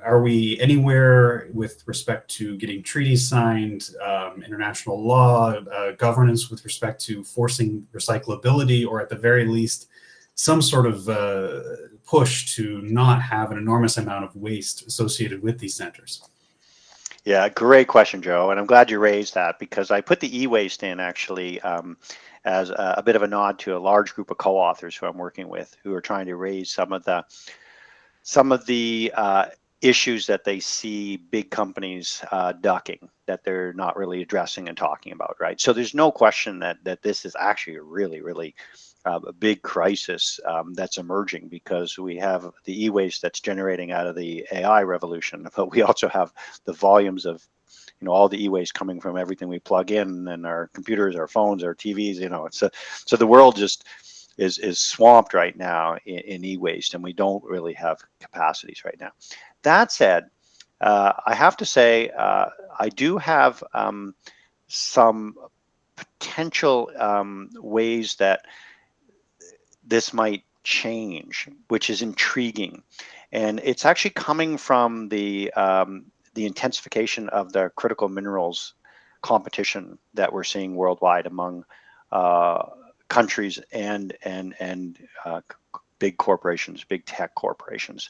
Speaker 1: are we anywhere with respect to getting treaties signed, international law, governance with respect to forcing recyclability, or at the very least, some sort of push to not have an enormous amount of waste associated with these centers?
Speaker 2: Yeah, great question, Joe. And I'm glad you raised that because I put the e-waste in actually as a bit of a nod to a large group of co-authors who I'm working with who are trying to raise some of the issues that they see big companies ducking, that they're not really addressing and talking about, right? So there's no question that this is actually a really, really a big crisis that's emerging because we have the e-waste that's generating out of the AI revolution, but we also have the volumes of you know, all the e-waste coming from everything we plug in, and our computers, our phones, our TVs, you know, so the world just is swamped right now in e-waste, and we don't really have capacities right now. That said, I have to say, I do have some potential ways that this might change, which is intriguing. And it's actually coming from the intensification of the critical minerals competition that we're seeing worldwide among countries and big corporations, big tech corporations.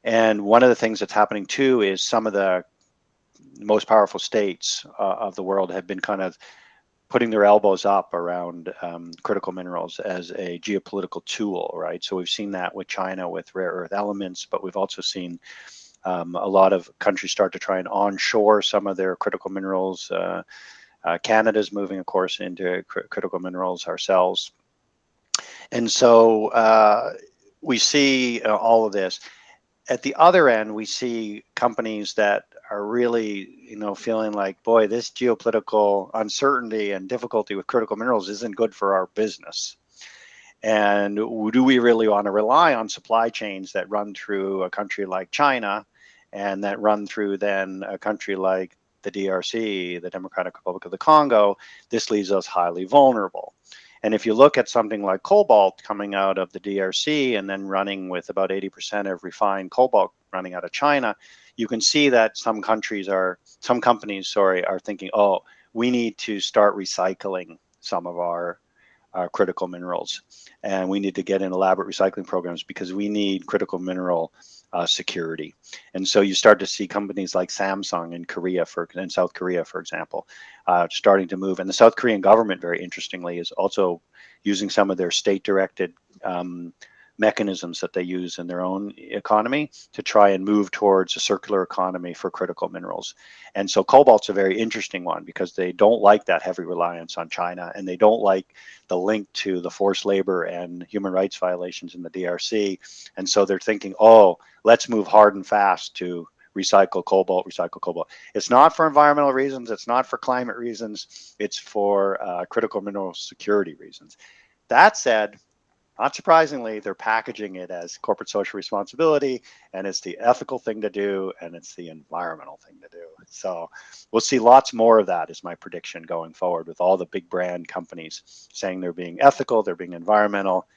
Speaker 2: And one of the things that's happening too is some of the most powerful states of the world have been kind of putting their elbows up around critical minerals as a geopolitical tool, right? So we've seen that with China with rare earth elements, but we've also seen a lot of countries start to try and onshore some of their critical minerals. Canada's moving, of course, into critical minerals ourselves. And so we see all of this. At the other end, we see companies that are really, you know, feeling like, boy, this geopolitical uncertainty and difficulty with critical minerals isn't good for our business. And do we really want to rely on supply chains that run through a country like China and that run through then a country like the DRC, the Democratic Republic of the Congo? This leaves us highly vulnerable. And if you look at something like cobalt coming out of the DRC and then running with about 80% of refined cobalt running out of China, you can see that some companies are thinking, oh, we need to start recycling some of our critical minerals, and we need to get in elaborate recycling programs because we need critical mineral security. And so you start to see companies like Samsung in South Korea, for example, starting to move. And the South Korean government, very interestingly, is also using some of their state-directed mechanisms that they use in their own economy to try and move towards a circular economy for critical minerals. And so cobalt's a very interesting one because they don't like that heavy reliance on China, and they don't like the link to the forced labor and human rights violations in the DRC. And so they're thinking, oh, let's move hard and fast to recycle cobalt. It's not for environmental reasons. It's not for climate reasons. It's for critical mineral security reasons. That said, not surprisingly, they're packaging it as corporate social responsibility, and it's the ethical thing to do, and it's the environmental thing to do. So we'll see lots more of that, is my prediction going forward, with all the big brand companies saying they're being ethical, they're being environmental,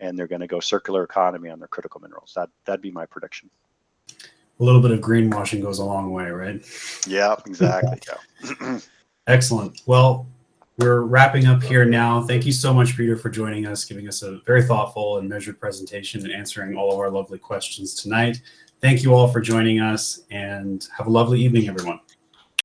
Speaker 2: and they're going to go circular economy on their critical minerals. That'd be my prediction.
Speaker 1: A little bit of greenwashing goes a long way, right?
Speaker 2: Yeah, exactly. Yeah.
Speaker 1: Excellent. Well, we're wrapping up here now. Thank you so much, Peter, for joining us, giving us a very thoughtful and measured presentation and answering all of our lovely questions tonight. Thank you all for joining us, and have a lovely evening, everyone.